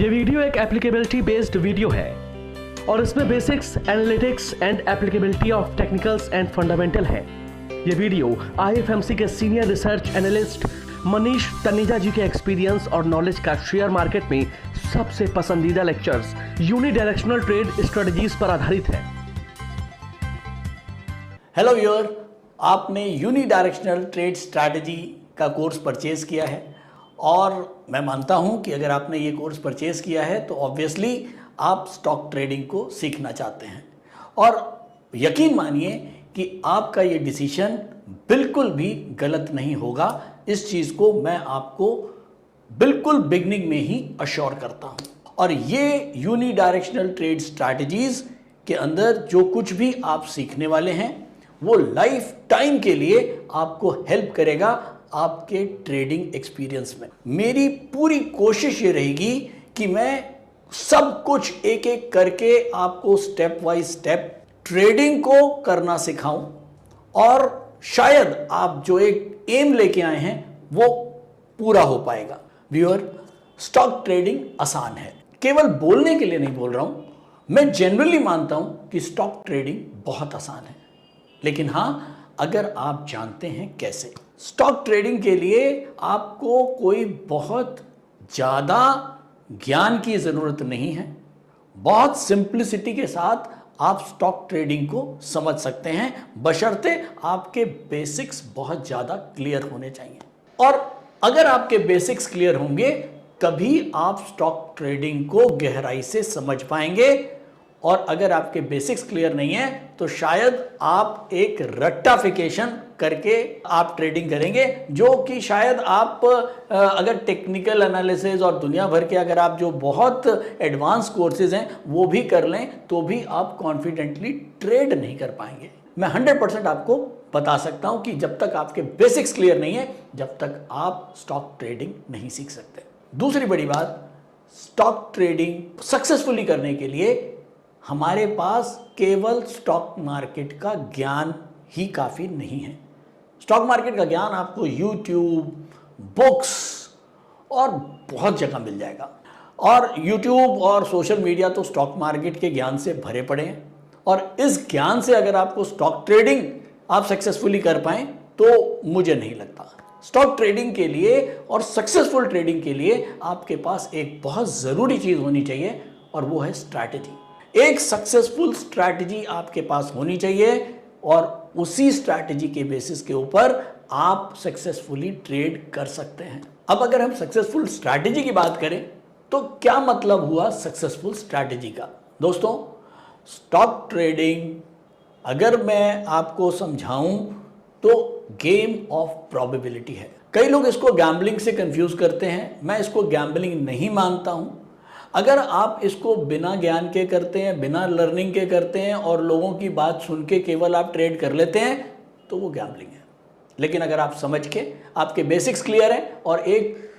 ये वीडियो एक applicability based video है और इसमें basics, analytics and applicability of technicals and fundamental है। ये वीडियो IFMC के senior research analyst Manish Taneja ji के एक्सपीरियंस और नॉलेज का शेयर मार्केट में सबसे पसंदीदा लेक्चर्स यूनिडायरेक्शनल ट्रेड स्ट्रेटजीज पर आधारित है। हेलो व्यूअर, आपने यूनिडायरेक्शनल ट्रेड स्ट्रैटेजी का कोर्स परचेज किया है और मैं मानता हूं कि अगर आपने ये कोर्स परचेज किया है तो ऑब्वियसली आप स्टॉक ट्रेडिंग को सीखना चाहते हैं और यकीन मानिए कि आपका ये डिसीजन बिल्कुल भी गलत नहीं होगा। इस चीज़ को मैं आपको बिल्कुल बिगनिंग में ही अश्योर करता हूं। और ये यूनिडायरेक्शनल ट्रेड स्ट्रैटेजीज के अंदर जो कुछ भी आप सीखने वाले हैं वो लाइफ टाइम के लिए आपको हेल्प करेगा आपके ट्रेडिंग एक्सपीरियंस में। मेरी पूरी कोशिश ये रहेगी कि मैं सब कुछ एक एक करके आपको स्टेप बाय स्टेप ट्रेडिंग को करना सिखाऊं और शायद आप जो एक एम लेके आए हैं वो पूरा हो पाएगा। व्यूअर, स्टॉक ट्रेडिंग आसान है, केवल बोलने के लिए नहीं बोल रहा हूं। मैं जनरली मानता हूं कि स्टॉक ट्रेडिंग बहुत आसान है, लेकिन हां, अगर आप जानते हैं कैसे। स्टॉक ट्रेडिंग के लिए आपको कोई बहुत ज़्यादा ज्ञान की ज़रूरत नहीं है। बहुत सिंप्लिसिटी के साथ आप स्टॉक ट्रेडिंग को समझ सकते हैं, बशर्ते आपके बेसिक्स बहुत ज़्यादा क्लियर होने चाहिए। और अगर आपके बेसिक्स क्लियर होंगे तभी आप स्टॉक ट्रेडिंग को गहराई से समझ पाएंगे। और अगर आपके बेसिक्स क्लियर नहीं है तो शायद आप एक रट्टाफिकेशन करके आप ट्रेडिंग करेंगे, जो कि शायद आप अगर टेक्निकल एनालिसिस और दुनिया भर के अगर आप जो बहुत एडवांस कोर्सेज हैं वो भी कर लें तो भी आप कॉन्फिडेंटली ट्रेड नहीं कर पाएंगे। मैं 100% आपको बता सकता हूं कि जब तक आपके बेसिक्स क्लियर नहीं है, जब तक आप स्टॉक ट्रेडिंग नहीं सीख सकते। दूसरी बड़ी बात, स्टॉक ट्रेडिंग सक्सेसफुली करने के लिए हमारे पास केवल स्टॉक मार्केट का ज्ञान ही काफ़ी नहीं है। स्टॉक मार्केट का ज्ञान आपको YouTube, बुक्स और बहुत जगह मिल जाएगा। और YouTube और सोशल मीडिया तो स्टॉक मार्केट के ज्ञान से भरे पड़े हैं। और इस ज्ञान से अगर आपको स्टॉक ट्रेडिंग आप सक्सेसफुली कर पाएं तो मुझे नहीं लगता। स्टॉक ट्रेडिंग के लिए और सक्सेसफुल ट्रेडिंग के लिए आपके पास एक बहुत ज़रूरी चीज़ होनी चाहिए और वो है स्ट्रैटेजी। एक सक्सेसफुल स्ट्रैटेजी आपके पास होनी चाहिए और उसी स्ट्रैटेजी के बेसिस के ऊपर आप सक्सेसफुली ट्रेड कर सकते हैं। अब अगर हम सक्सेसफुल स्ट्रैटेजी की बात करें तो क्या मतलब हुआ सक्सेसफुल स्ट्रैटेजी का। दोस्तों, स्टॉक ट्रेडिंग अगर मैं आपको समझाऊं तो गेम ऑफ प्रोबेबिलिटी है। कई लोग इसको गैम्बलिंग से कंफ्यूज करते हैं। मैं इसको गैम्बलिंग नहीं मानता हूं। अगर आप इसको बिना ज्ञान के करते हैं, बिना लर्निंग के करते हैं और लोगों की बात सुन के केवल आप ट्रेड कर लेते हैं तो वो गैम्बलिंग है। लेकिन अगर आप समझ के, आपके बेसिक्स क्लियर हैं और एक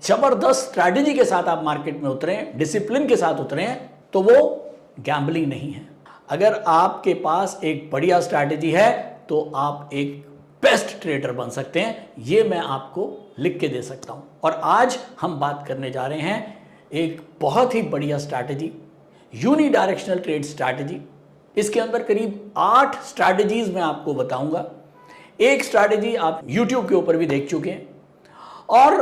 ज़बरदस्त स्ट्रैटेजी के साथ आप मार्केट में उतरे हैं, डिसिप्लिन के साथ उतरे हैं, तो वो गैम्बलिंग नहीं है। अगर आपके पास एक बढ़िया स्ट्रैटेजी है तो आप एक बेस्ट ट्रेडर बन सकते हैं। ये मैं आपको लिख के दे सकता हूँ। और आज हम बात करने जा रहे हैं एक बहुत ही बढ़िया स्ट्रैटेजी, यूनिडायरेक्शनल ट्रेड स्ट्रैटेजी। इसके अंदर करीब 8 स्ट्रैटेजीज मैं आपको बताऊंगा। एक स्ट्रैटेजी आप YouTube के ऊपर भी देख चुके हैं। और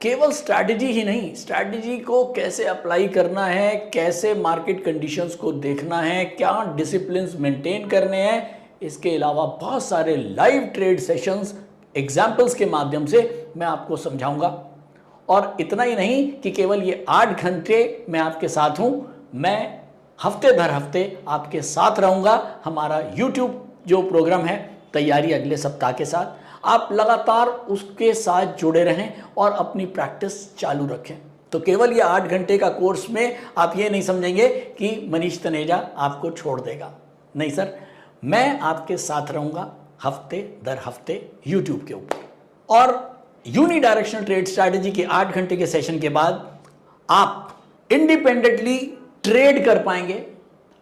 केवल स्ट्रैटेजी ही नहीं, स्ट्रैटेजी को कैसे अप्लाई करना है, कैसे मार्केट कंडीशंस को देखना है, क्या डिसिप्लिन्स मेंटेन करने हैं, इसके अलावा बहुत सारे लाइव ट्रेड सेशंस, एग्जाम्पल्स के माध्यम से मैं आपको समझाऊंगा। और इतना ही नहीं कि केवल ये 8 घंटे मैं आपके साथ हूं, मैं हफ्ते दर हफ्ते आपके साथ रहूंगा। हमारा YouTube जो प्रोग्राम है, तैयारी अगले सप्ताह के साथ, आप लगातार उसके साथ जुड़े रहें और अपनी प्रैक्टिस चालू रखें। तो केवल ये 8 घंटे का कोर्स में आप ये नहीं समझेंगे कि मनीष तनेजा आपको छोड़ देगा। नहीं सर, मैं आपके साथ रहूंगा हफ्ते दर हफ्ते YouTube के ऊपर। और यूनिडायरेक्शनल ट्रेड स्ट्रैटेजी के 8 घंटे के सेशन के बाद आप इंडिपेंडेंटली ट्रेड कर पाएंगे।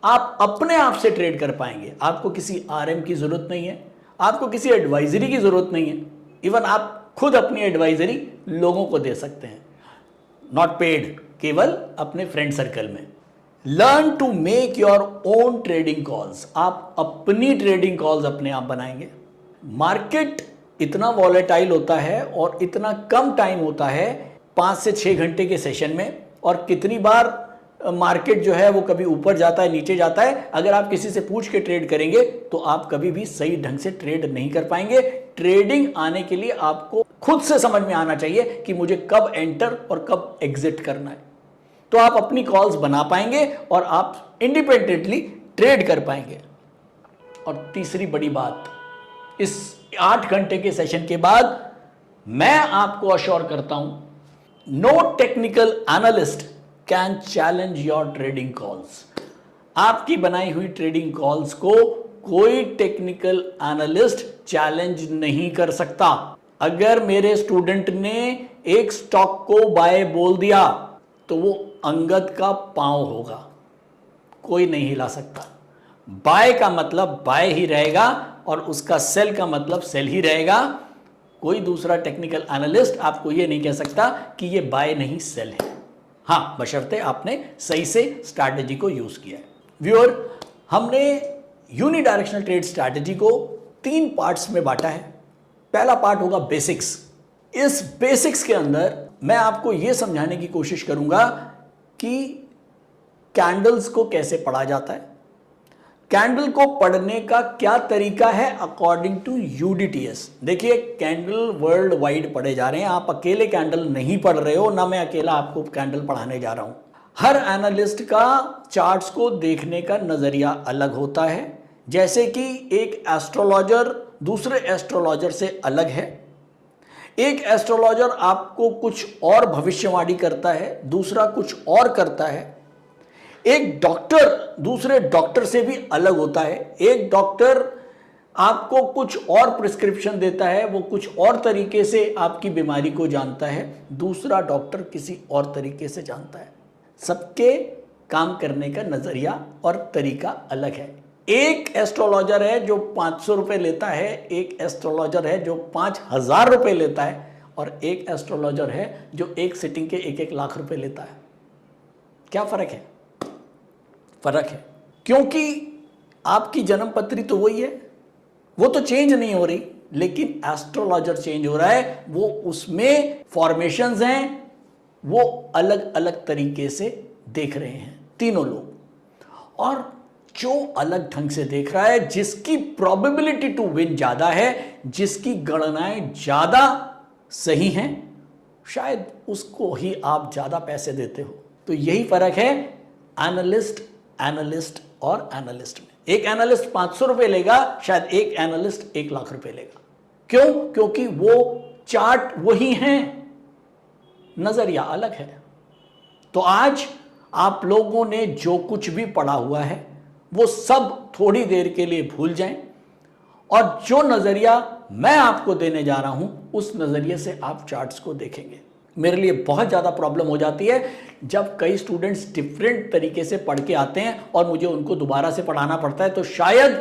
आप अपने आप से ट्रेड कर पाएंगे। आपको किसी RM की जरूरत नहीं है, आपको किसी एडवाइजरी की जरूरत नहीं है। इवन आप खुद अपनी एडवाइजरी लोगों को दे सकते हैं, नॉट पेड। केवल अपने फ्रेंड सर्कल में। Learn to make your own trading calls. आप अपनी ट्रेडिंग कॉल्स अपने आप बनाएंगे। मार्केट इतना वॉलेटाइल होता है और इतना कम टाइम होता है 5 से 6 घंटे के सेशन में, और कितनी बार मार्केट जो है वो कभी ऊपर जाता है, नीचे जाता है। अगर आप किसी से पूछ के ट्रेड करेंगे तो आप कभी भी सही ढंग से ट्रेड नहीं कर पाएंगे। ट्रेडिंग आने के लिए आपको खुद से समझ में आना चाहिए कि मुझे कब एंटर और कब एग्जिट करना है, तो आप अपनी कॉल्स बना पाएंगे और आप इंडिपेंडेंटली ट्रेड कर पाएंगे। और तीसरी बड़ी बात, इस 8 घंटे के सेशन के बाद मैं आपको अश्योर करता हूं, no technical analyst can challenge your trading calls. आपकी बनाई हुई ट्रेडिंग कॉल्स को कोई टेक्निकल एनालिस्ट चैलेंज नहीं कर सकता। अगर मेरे स्टूडेंट ने एक स्टॉक को बाय बोल दिया तो वो अंगद का पांव होगा, कोई नहीं हिला सकता। बाय का मतलब बाय ही रहेगा और उसका सेल का मतलब सेल ही रहेगा। कोई दूसरा टेक्निकल एनालिस्ट आपको ये नहीं कह सकता कि ये बाय नहीं सेल है। हाँ, बशर्ते आपने सही से स्ट्रैटेजी को यूज किया है। व्यूअर, हमने यूनिडायरेक्शनल ट्रेड स्ट्रैटेजी को 3 पार्ट्स में बांटा है। पहला पार्ट होगा बेसिक्स। इस बेसिक्स के अंदर मैं आपको यह समझाने की कोशिश करूंगा कि कैंडल्स को कैसे पढ़ा जाता है, कैंडल को पढ़ने का क्या तरीका है अकॉर्डिंग टू यूडीटीएस। देखिए, कैंडल वर्ल्ड वाइड पढ़े जा रहे हैं, आप अकेले कैंडल नहीं पढ़ रहे हो, ना मैं अकेला आपको कैंडल पढ़ाने जा रहा हूं। हर एनालिस्ट का चार्ट्स को देखने का नजरिया अलग होता है। जैसे कि एक एस्ट्रोलॉजर दूसरे एस्ट्रोलॉजर से अलग है। एक एस्ट्रोलॉजर आपको कुछ और भविष्यवाणी करता है, दूसरा कुछ और करता है। एक डॉक्टर दूसरे डॉक्टर से भी अलग होता है। एक डॉक्टर आपको कुछ और प्रिस्क्रिप्शन देता है, वो कुछ और तरीके से आपकी बीमारी को जानता है, दूसरा डॉक्टर किसी और तरीके से जानता है। सबके काम करने का नजरिया और तरीका अलग है। एक एस्ट्रोलॉजर है जो 500 रुपये लेता है, एक एस्ट्रोलॉजर है जो 5000 रुपये लेता है, और एक एस्ट्रोलॉजर है जो एक सिटिंग के 1-1 लाख रुपए लेता है। क्या फर्क है? फर्क है क्योंकि आपकी जन्म पत्री तो वही है, वो तो चेंज नहीं हो रही, लेकिन एस्ट्रोलॉजर चेंज हो रहा है। वो उसमें फॉर्मेशंस हैं, वो अलग अलग तरीके से देख रहे हैं तीनों लोग, और जो अलग ढंग से देख रहा है, जिसकी प्रोबेबिलिटी टू विन ज्यादा है, जिसकी गणनाएं ज्यादा सही हैं, शायद उसको ही आप ज्यादा पैसे देते हो। तो यही फर्क है एनालिस्ट और एनालिस्ट में। एक एनालिस्ट 500 रुपए लेगा, शायद एक एनालिस्ट 1 लाख रुपए लेगा। क्यों? क्योंकि वो चार्ट वही हैं, नजरिया अलग है। तो आज आप लोगों ने जो कुछ भी पढ़ा हुआ है वो सब थोड़ी देर के लिए भूल जाएं, और जो नजरिया मैं आपको देने जा रहा हूं उस नजरिए से आप चार्ट्स को देखेंगे। मेरे लिए बहुत ज़्यादा प्रॉब्लम हो जाती है जब कई स्टूडेंट्स डिफरेंट तरीके से पढ़ के आते हैं और मुझे उनको दोबारा से पढ़ाना पड़ता है। तो शायद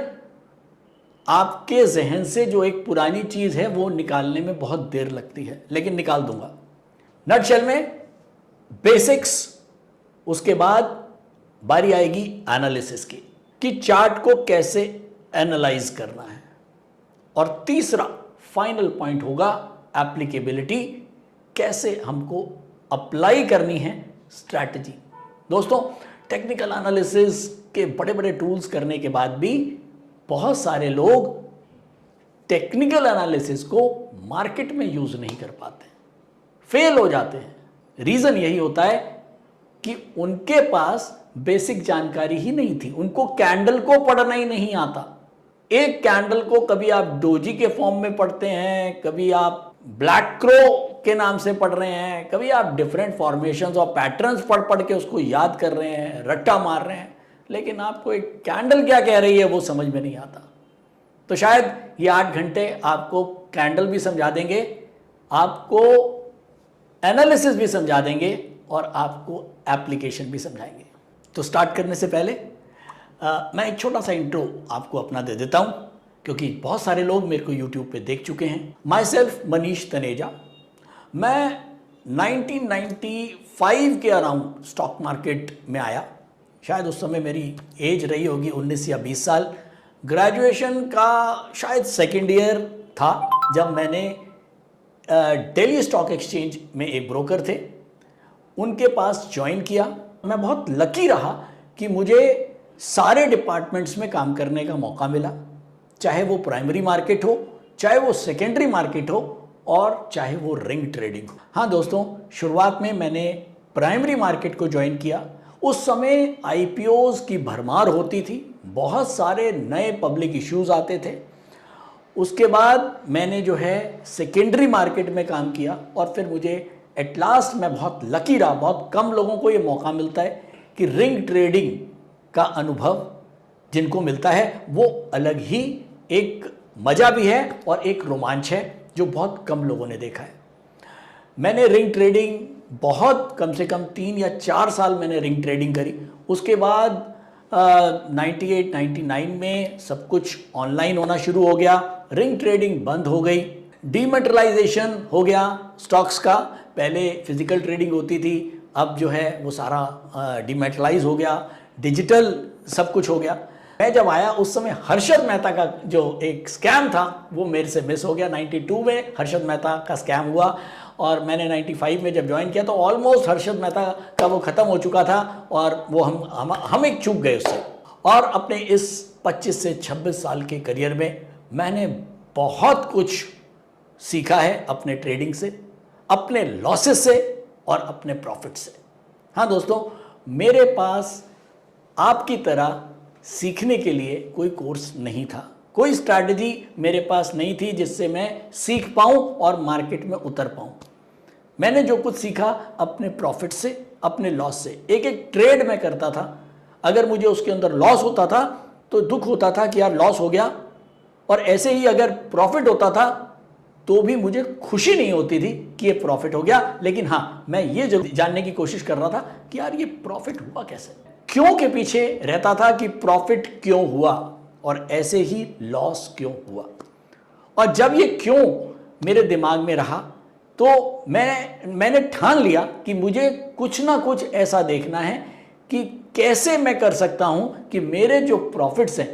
आपके जहन से जो एक पुरानी चीज़ है वो निकालने में बहुत देर लगती है, लेकिन निकाल दूंगा। नटशेल में बेसिक्स, उसके बाद बारी आएगी एनालिसिस की, कि चार्ट को कैसे एनालाइज करना है, और तीसरा फाइनल पॉइंट होगा एप्लीकेबिलिटी, कैसे हमको अप्लाई करनी है स्ट्रैटेजी। दोस्तों, टेक्निकल एनालिसिस के बड़े बड़े टूल्स करने के बाद भी बहुत सारे लोग टेक्निकल एनालिसिस को मार्केट में यूज नहीं कर पाते, फेल हो जाते हैं। रीजन यही होता है कि उनके पास बेसिक जानकारी ही नहीं थी, उनको कैंडल को पढ़ना ही नहीं आता। एक कैंडल को कभी आप डोजी के फॉर्म में पढ़ते हैं, कभी आप ब्लैक क्रो के नाम से पढ़ रहे हैं, कभी आप डिफरेंट फॉर्मेशंस और पैटर्न्स पढ़ पढ़ के उसको याद कर रहे हैं, रट्टा मार रहे हैं, लेकिन आपको एक कैंडल क्या कह रही है वो समझ में नहीं आता। तो शायद ये 8 घंटे आपको कैंडल भी समझा देंगे, आपको एनालिसिस भी समझा देंगे, और आपको एप्लीकेशन भी समझाएंगे। तो स्टार्ट करने से पहले मैं एक छोटा सा इंट्रो आपको अपना दे देता हूं, क्योंकि बहुत सारे लोग मेरे को YouTube पे देख चुके हैं। My self Manish Taneja. मैं 1995 के अराउंड स्टॉक मार्केट में आया। शायद उस समय मेरी एज रही होगी 19 या 20 साल। ग्रेजुएशन का शायद सेकेंड ईयर था जब मैंने दिल्ली स्टॉक एक्सचेंज में एक ब्रोकर थे उनके पास ज्वाइन किया। मैं बहुत लकी रहा कि मुझे सारे डिपार्टमेंट्स में काम करने का मौका मिला, चाहे वो प्राइमरी मार्केट हो, चाहे वो सेकेंडरी मार्केट हो और चाहे वो रिंग ट्रेडिंग हो। हाँ दोस्तों, शुरुआत में मैंने प्राइमरी मार्केट को ज्वाइन किया। उस समय आईपीओज की भरमार होती थी, बहुत सारे नए पब्लिक इश्यूज आते थे। उसके बाद मैंने जो है सेकेंडरी मार्केट में काम किया और फिर मुझे एट लास्ट मैं बहुत लकी रहा, बहुत कम लोगों को ये मौका मिलता है कि रिंग ट्रेडिंग का अनुभव जिनको मिलता है वो अलग ही एक मज़ा भी है और एक रोमांच है जो बहुत कम लोगों ने देखा है। मैंने रिंग ट्रेडिंग बहुत कम से कम 3 या 4 साल मैंने रिंग ट्रेडिंग करी। उसके बाद 98-99 में सब कुछ ऑनलाइन होना शुरू हो गया, रिंग ट्रेडिंग बंद हो गई, डीमेटलाइजेशन हो गया स्टॉक्स का। पहले फिजिकल ट्रेडिंग होती थी, अब जो है वो सारा डीमेटलाइज हो गया, डिजिटल सब कुछ हो गया। मैं जब आया उस समय हर्षद मेहता का जो एक स्कैम था वो मेरे से मिस हो गया। 92 में हर्षद मेहता का स्कैम हुआ और मैंने 95 में जब ज्वाइन किया तो ऑलमोस्ट हर्षद मेहता का वो ख़त्म हो चुका था और वो हम एक चूक गए उससे। और अपने इस 25 से 26 साल के करियर में मैंने बहुत कुछ सीखा है अपने ट्रेडिंग से, अपने लॉसेस से और अपने प्रॉफिट से। हाँ दोस्तों, मेरे पास आपकी तरह सीखने के लिए कोई कोर्स नहीं था, कोई स्ट्रैटेजी मेरे पास नहीं थी जिससे मैं सीख पाऊं और मार्केट में उतर पाऊं। मैंने जो कुछ सीखा अपने प्रॉफिट से, अपने लॉस से। एक एक ट्रेड मैं करता था, अगर मुझे उसके अंदर लॉस होता था तो दुख होता था कि यार लॉस हो गया, और ऐसे ही अगर प्रॉफिट होता था तो भी मुझे खुशी नहीं होती थी कि ये प्रॉफिट हो गया। लेकिन हाँ, मैं ये जानने की कोशिश कर रहा था कि यार ये प्रॉफिट हुआ कैसे, क्यों के पीछे रहता था कि प्रॉफिट क्यों हुआ और ऐसे ही लॉस क्यों हुआ। और जब ये क्यों मेरे दिमाग में रहा तो मैंने ठान लिया कि मुझे कुछ ना कुछ ऐसा देखना है कि कैसे मैं कर सकता हूं कि मेरे जो प्रॉफिट्स हैं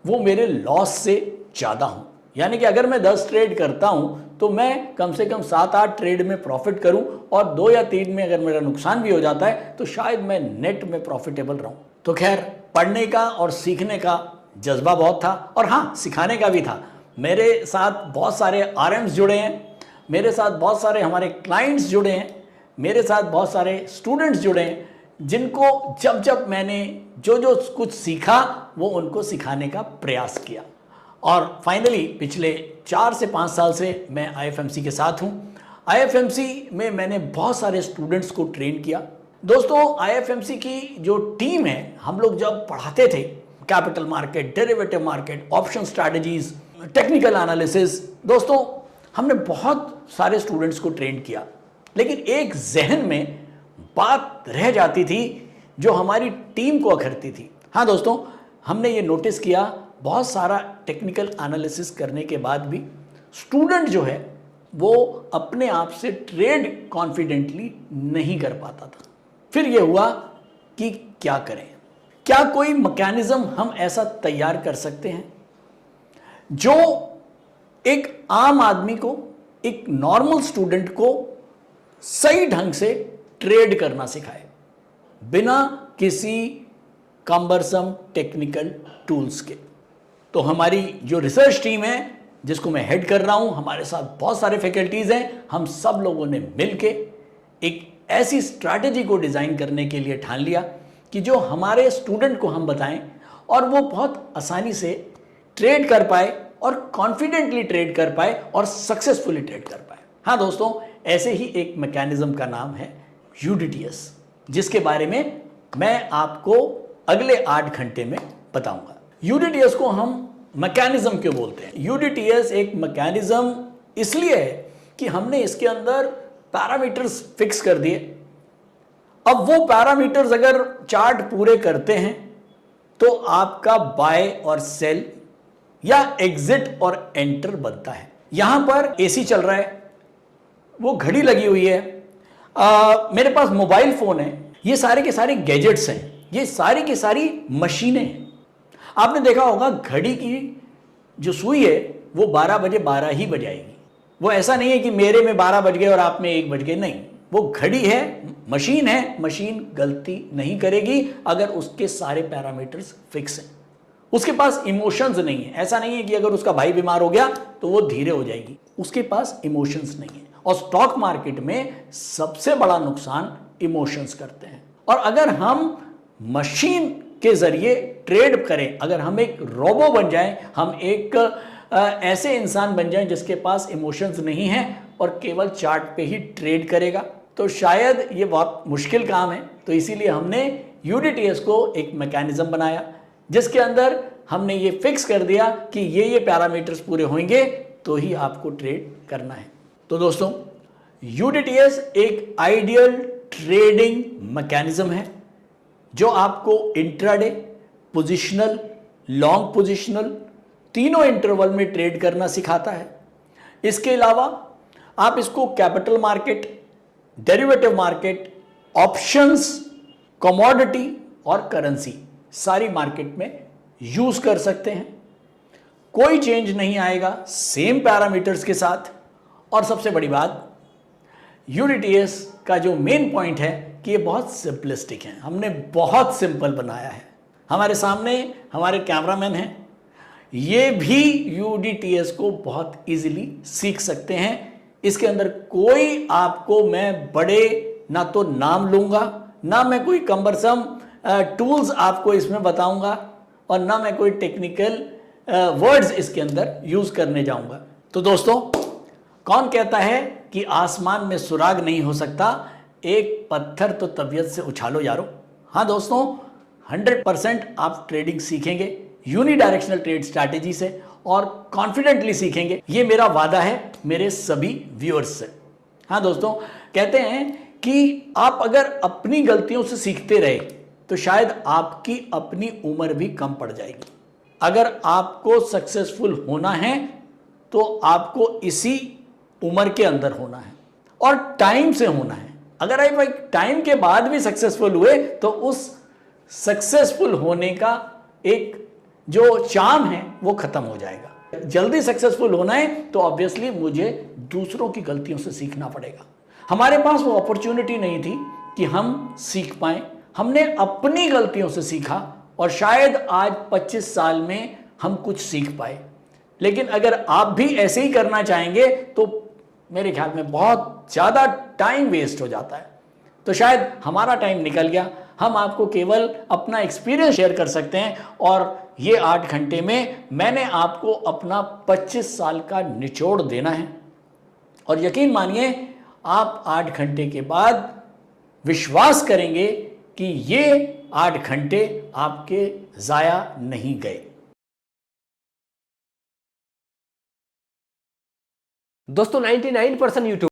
वो मेरे लॉस से ज़्यादा हों। यानी कि अगर मैं 10 ट्रेड करता हूं तो मैं कम से कम 7-8 ट्रेड में प्रॉफिट करूं और 2 या 3 में अगर मेरा नुकसान भी हो जाता है तो शायद मैं नेट में प्रॉफिटेबल रहूं। तो खैर, पढ़ने का और सीखने का जज्बा बहुत था और हाँ, सिखाने का भी था। मेरे साथ बहुत सारे आरएम्स जुड़े हैं, मेरे साथ बहुत सारे हमारे क्लाइंट्स जुड़े हैं, मेरे साथ बहुत सारे स्टूडेंट्स जुड़े हैं जिनको जब मैंने जो कुछ सीखा वो उनको सिखाने का प्रयास किया। और फाइनली पिछले 4 से 5 साल से मैं IFMC के साथ हूँ। IFMC में मैंने बहुत सारे स्टूडेंट्स को ट्रेन किया। दोस्तों, IFMC की जो टीम है, हम लोग जब पढ़ाते थे capital market, derivative market, option strategies, technical analysis, दोस्तों हमने बहुत सारे स्टूडेंट्स को ट्रेन किया। लेकिन एक जहन में बात रह जाती थी जो हमारी टीम को अखरती थी। हाँ दोस्तों, हमने ये नोटिस किया, बहुत सारा टेक्निकल एनालिसिस करने के बाद भी स्टूडेंट जो है वो अपने आप से ट्रेड कॉन्फिडेंटली नहीं कर पाता था। फिर ये हुआ कि क्या करें, क्या कोई मैकेनिज्म हम ऐसा तैयार कर सकते हैं जो एक आम आदमी को, एक नॉर्मल स्टूडेंट को सही ढंग से ट्रेड करना सिखाए बिना किसी कम्बरसम टेक्निकल टूल्स के। तो हमारी जो रिसर्च टीम है जिसको मैं हेड कर रहा हूं, हमारे साथ बहुत सारे फैकल्टीज हैं, हम सब लोगों ने मिलके एक ऐसी स्ट्रैटेजी को डिज़ाइन करने के लिए ठान लिया कि जो हमारे स्टूडेंट को हम बताएं और वो बहुत आसानी से ट्रेड कर पाए और कॉन्फिडेंटली ट्रेड कर पाए और सक्सेसफुली ट्रेड कर पाए। हाँ दोस्तों, ऐसे ही एक मैकेनिज्म का नाम है UDTS, जिसके बारे में मैं आपको अगले 8 घंटे में बताऊंगा। UDTS को हम मैकेनिज्म क्यों बोलते हैं? UDTS एक मैकेनिज्म इसलिए है कि हमने इसके अंदर पैरामीटर्स फिक्स कर दिए। अब वो पैरामीटर्स अगर चार्ट पूरे करते हैं तो आपका बाय और सेल या एग्जिट और एंटर बनता है। यहां पर AC चल रहा है, वो घड़ी लगी हुई है, मेरे पास मोबाइल फ़ोन है, ये सारे के सारे गैजेट्स हैं, ये सारी की सारी मशीनें हैं। आपने देखा होगा घड़ी की जो सुई है वो 12 बजे 12 ही बजाएगी। वो ऐसा नहीं है कि मेरे में 12 बज गए और आप में 1 बज गए, नहीं। वो घड़ी है, मशीन गलती नहीं करेगी अगर उसके सारे पैरामीटर्स फिक्स हैं। उसके पास इमोशंस नहीं है। ऐसा नहीं है कि अगर उसका भाई बीमार हो गया तो वो धीरे हो जाएगी। उसके पास इमोशंस नहीं है। और स्टॉक मार्केट में सबसे बड़ा नुकसान इमोशंस करते हैं। और अगर हम मशीन के जरिए ट्रेड करें, अगर हम एक रोबो बन जाएं, हम एक ऐसे इंसान बन जाएं जिसके पास इमोशंस नहीं हैं और केवल चार्ट पे ही ट्रेड करेगा, तो शायद ये बहुत मुश्किल काम है। तो इसीलिए हमने यूडीटीएस को एक मैकेनिज्म बनाया जिसके अंदर हमने ये फिक्स कर दिया कि ये पैरामीटर्स पूरे होंगे तो ही आपको ट्रेड करना है। तो दोस्तों, यूडीटीएस एक आइडियल ट्रेडिंग मैकेनिज्म है जो आपको इंट्राडे, पोजिशनल, लॉन्ग पोजिशनल तीनों इंटरवल में ट्रेड करना सिखाता है। इसके अलावा आप इसको capital market, derivative market, options, commodity और करेंसी सारी मार्केट में यूज कर सकते हैं। कोई चेंज नहीं आएगा सेम पैरामीटर्स के साथ। और सबसे बड़ी बात, यूडीटीएस का जो मेन पॉइंट है कि ये बहुत सिंपलिस्टिक है। हमने बहुत सिंपल बनाया है। हमारे सामने हमारे कैमरामैन हैं, ये भी यूडीटीएस को बहुत इजीली सीख सकते हैं। इसके अंदर कोई आपको मैं बड़े ना तो नाम लूंगा, ना मैं कोई कम्बरसम टूल्स आपको इसमें बताऊंगा और ना मैं कोई टेक्निकल वर्ड्स इसके अंदर यूज करने जाऊंगा। तो दोस्तों, कौन कहता है कि आसमान में सुराग नहीं हो सकता, एक पत्थर तो तबीयत से उछालो यारो। हाँ दोस्तों, 100% आप ट्रेडिंग सीखेंगे यूनिडायरेक्शनल ट्रेड स्ट्रैटेजी से और कॉन्फिडेंटली सीखेंगे, ये मेरा वादा है मेरे सभी व्यूअर्स से। हाँ दोस्तों, कहते हैं कि आप अगर अपनी गलतियों से सीखते रहे तो शायद आपकी अपनी उम्र भी कम पड़ जाएगी। अगर आपको सक्सेसफुल होना है तो आपको इसी उम्र के अंदर होना है और टाइम से होना है। अगर आप टाइम के बाद भी सक्सेसफुल हुए तो उस सक्सेसफुल होने का एक जो चार्म है वो खत्म हो जाएगा। जल्दी सक्सेसफुल होना है तो ऑब्वियसली मुझे दूसरों की गलतियों से सीखना पड़ेगा। हमारे पास वो अपॉर्चुनिटी नहीं थी कि हम सीख पाए। हमने अपनी गलतियों से सीखा और शायद आज 25 साल में हम कुछ सीख पाए। लेकिन अगर आप भी ऐसे ही करना चाहेंगे तो मेरे ख्याल में बहुत ज़्यादा टाइम वेस्ट हो जाता है। तो शायद हमारा टाइम निकल गया। हम आपको केवल अपना एक्सपीरियंस शेयर कर सकते हैं और ये 8 घंटे में मैंने आपको अपना 25 साल का निचोड़ देना है। और यकीन मानिए, आप 8 घंटे के बाद विश्वास करेंगे कि ये 8 घंटे आपके ज़ाया नहीं गए। दोस्तों 99% यूट्यूब